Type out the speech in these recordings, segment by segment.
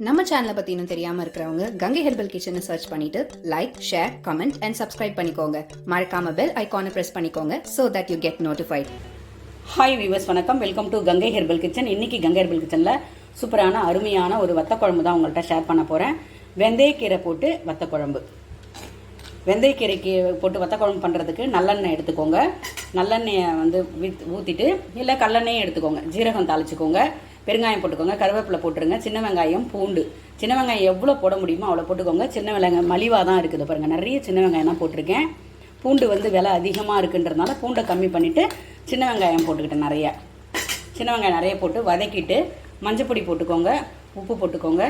நம்ம சேனலை பற்றி இன்னும் தெரியாமல் இருக்கிறவங்க கங்கை ஹெர்பல் கிச்சனை சர்ச் பண்ணிட்டு like, share, comment and subscribe பண்ணிக்கோங்க. மறக்காம பெல் ஐக்கானை ப்ரெஸ் பண்ணிக்கோங்க so that you get notified. Hi viewers, வணக்கம். Welcome to Gangai herbal kitchen. இன்னைக்கு கங்கை ஹெர்பல் கிச்சனில் சூப்பரான அருமையான ஒரு வத்த குழம்பு தான் உங்கள்கிட்ட ஷேர் பண்ண போகிறேன். வெந்தயக்கீரை போட்டு வத்த குழம்பு. வெந்தயக்கீரைக்கு போட்டு வத்த குழம்பு பண்ணுறதுக்கு நல்லெண்ணெய் எடுத்துக்கோங்க. நல்லெண்ணெயை வந்து ஊற்றிட்டு இல்லை கல்லெண்ணெயும் எடுத்துக்கோங்க. ஜீரகம் தாளிச்சுக்கோங்க, பெருங்காயம் போட்டுக்கோங்க, கருவேப்பிலை போட்டுருங்க, சின்ன வெங்காயம், பூண்டு. சின்ன வெங்காயம் எவ்வளோ போட முடியுமோ அவ்வளோ போட்டுக்கோங்க. சின்ன வெங்காயம் மலிவாக தான் இருக்குது பாருங்கள், நிறைய சின்ன வெங்காயம் தான் போட்டிருக்கேன். பூண்டு வந்து விலை அதிகமாக இருக்குன்றதுனால பூண்டை கம்மி பண்ணிவிட்டு சின்ன வெங்காயம் போட்டுக்கிட்டேன். நிறையா சின்ன வெங்காயம் நிறைய போட்டு வதக்கிட்டு மஞ்சப்பொடி போட்டுக்கோங்க, உப்பு போட்டுக்கோங்க,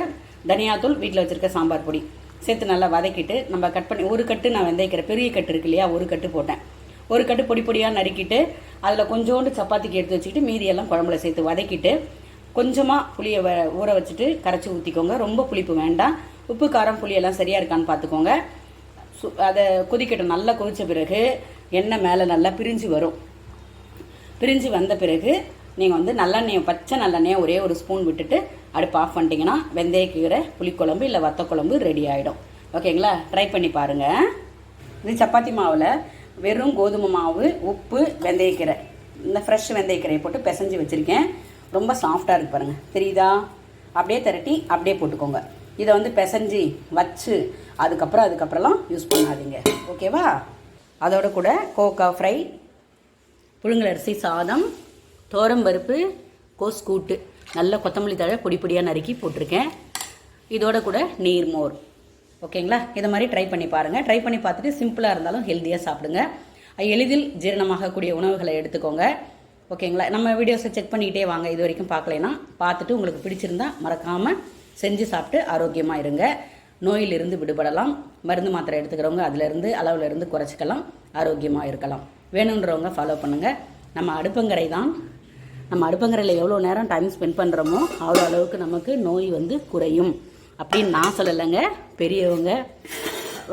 தனியாத்தூள், வீட்டில் வச்சுருக்க சாம்பார் பொடி சேர்த்து நல்லா வதக்கிட்டு நம்ம கட் பண்ணி ஒரு கட்டு நான் வெந்தயக்கீரை பெரிய கட்டு இருக்கு இல்லையா, ஒரு கட்டு போட்டேன். ஒரு கட்டு பொடி பொடியாக நறுக்கிட்டு அதில் கொஞ்சோண்டு சப்பாத்திக்கு எடுத்து வச்சுக்கிட்டு மீதியெல்லாம் குழம்புல சேர்த்து வதக்கிட்டு கொஞ்சமாக புளியை ஊற வச்சுட்டு கரைச்சி ஊற்றிக்கோங்க. ரொம்ப புளிப்பு வேண்டாம். உப்பு, காரம், புளியெல்லாம் சரியாக இருக்கான்னு பார்த்துக்கோங்க. அதை கொதிக்கட்டும். நல்லா கொதித்த பிறகு எண்ணெய் மேலே நல்லா பிரிஞ்சு வரும். பிரிஞ்சு வந்த பிறகு நீங்கள் வந்து நல்லெண்ணெயை, பச்சை நல்லெண்ணெயை ஒரே ஒரு ஸ்பூன் விட்டுட்டு அடுப்பு ஆஃப் பண்ணிட்டீங்கன்னா வெந்தயக்கீரை புளிக்குழம்பு இல்லை வத்த குழம்பு ரெடி ஆகிடும். ஓகேங்களா? ட்ரை பண்ணி பாருங்கள். இது சப்பாத்தி மாவில் வெறும் கோதுமை மாவு, உப்பு, வெந்தயக்கீரை, இந்த ஃப்ரெஷ் வெந்தயக்கீரையை போட்டு பிசைஞ்சு வச்சுருக்கேன். ரொம்ப சாஃப்டாக இருக்கு பாருங்கள், தெரியுதா? அப்படியே திரட்டி அப்படியே போட்டுக்கோங்க. இதை வந்து பிசைஞ்சு வச்சு அதுக்கப்புறம்லாம் யூஸ் பண்ணாதீங்க. ஓகேவா? அதோட கூட கோக்கா ஃப்ரை, புழுங்கலரிசி சாதம், தோரம்பருப்பு, கோஸ் கூட்டு, நல்ல கொத்தமல்லி தழை பொடி பொடியாக நறுக்கி போட்டிருக்கேன். இதோட கூட நீர்மோர். ஓகேங்களா? இதை மாதிரி ட்ரை பண்ணி பாருங்கள். ட்ரை பண்ணி பார்த்துட்டு சிம்பிளாக இருந்தாலும் ஹெல்த்தியாக சாப்பிடுங்க. எளிதில் ஜீரணமாகக்கூடிய உணவுகளை எடுத்துக்கோங்க. ஓகேங்களா? நம்ம வீடியோஸை செக் பண்ணிக்கிட்டே வாங்க. இது வரைக்கும் பார்க்கலைன்னா பார்த்துட்டு உங்களுக்கு பிடிச்சிருந்தா மறக்காமல் செஞ்சு சாப்பிட்டு ஆரோக்கியமாக இருங்க. நோயிலிருந்து விடுபடலாம். மருந்து மாத்திரை எடுத்துக்கிறவங்க அதிலிருந்து அளவுலேருந்து குறைச்சிக்கலாம், ஆரோக்கியமாக இருக்கலாம். வேணுன்றவங்க ஃபாலோ பண்ணுங்கள். நம்ம அடுப்பங்கரை தான். நம்ம அடுப்பங்கரையில் எவ்வளோ நேரம் டைம் ஸ்பெண்ட் பண்ணுறோமோ அவ்வளோ அளவுக்கு நமக்கு நோய் வந்து குறையும் அப்படின்னு நான் சொல்லலைங்க. பெரியவங்க,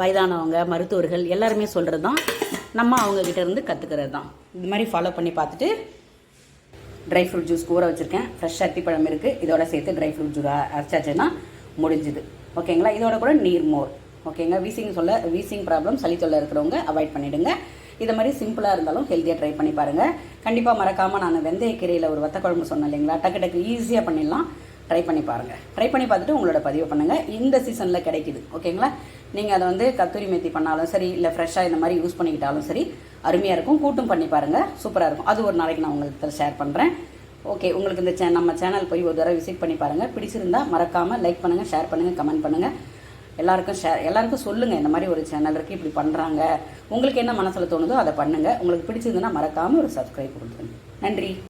வயதானவங்க, மருத்துவர்கள் எல்லாருமே சொல்கிறது தான். நம்ம அவங்கக்கிட்ட இருந்து கற்றுக்கிறது தான். இது மாதிரி ஃபாலோ பண்ணி பார்த்துட்டு ட்ரை ஃப்ரூட் ஜூஸ் ஊற வச்சுருக்கேன். ஃப்ரெஷ் அத்திப்பழம் இருக்குது, இதோட சேர்த்து ட்ரை ஃப்ரூட் ஜூஸ் அரைச்சாச்சுன்னா முடிஞ்சுது. ஓகேங்களா? இதோட கூட நீர்மோர். ஓகேங்க? வீசிங் ப்ராப்ளம், சளி தொல்லை இருக்கிறவங்க அவாய்ட் பண்ணிவிடுங்க. இதை மாதிரி சிம்பிளாக இருந்தாலும் ஹெல்த்தியாக ட்ரை பண்ணி பாருங்கள். கண்டிப்பாக மறக்காமல் நான் வெந்தயக்கீரையில் ஒரு வத்த குழம்பு சொன்னேன் இல்லைங்களா, டக்கு ஈஸியாக பண்ணிடலாம். ட்ரை பண்ணி பாருங்கள். ட்ரை பண்ணி பார்த்துட்டு உங்களோட பதிவு பண்ணுங்கள். இந்த சீசனில் கிடைக்குது. ஓகேங்களா? நீங்கள் அதை வந்து கத்தூரி மேத்தி பண்ணாலும் சரி, இல்லை ஃப்ரெஷ்ஷாக இந்த மாதிரி யூஸ் பண்ணிக்கிட்டாலும் சரி, அருமையாக இருக்கும். கூட்டும் பண்ணி பாருங்கள், சூப்பராக இருக்கும். அது ஒரு நாளைக்கு நான் உங்களுக்கு ஷேர் பண்ணுறேன். ஓகே, உங்களுக்கு இந்த நம்ம சேனல் போய் ஒரு தடவை விசிட் பண்ணி பாருங்கள். பிடிச்சிருந்தால் மறக்காமல் லைக் பண்ணுங்கள், ஷேர் பண்ணுங்கள், கமெண்ட் பண்ணுங்கள். எல்லாருக்கும் சொல்லுங்கள், இந்த மாதிரி ஒரு சேனல் இருக்குது, இப்படி பண்ணுறாங்க. உங்களுக்கு என்ன மனசில் தோணுதோ அதை பண்ணுங்கள். உங்களுக்கு பிடிச்சிருந்துன்னா மறக்காமல் ஒரு சப்ஸ்கிரைப் கொடுத்துருங்க. நன்றி.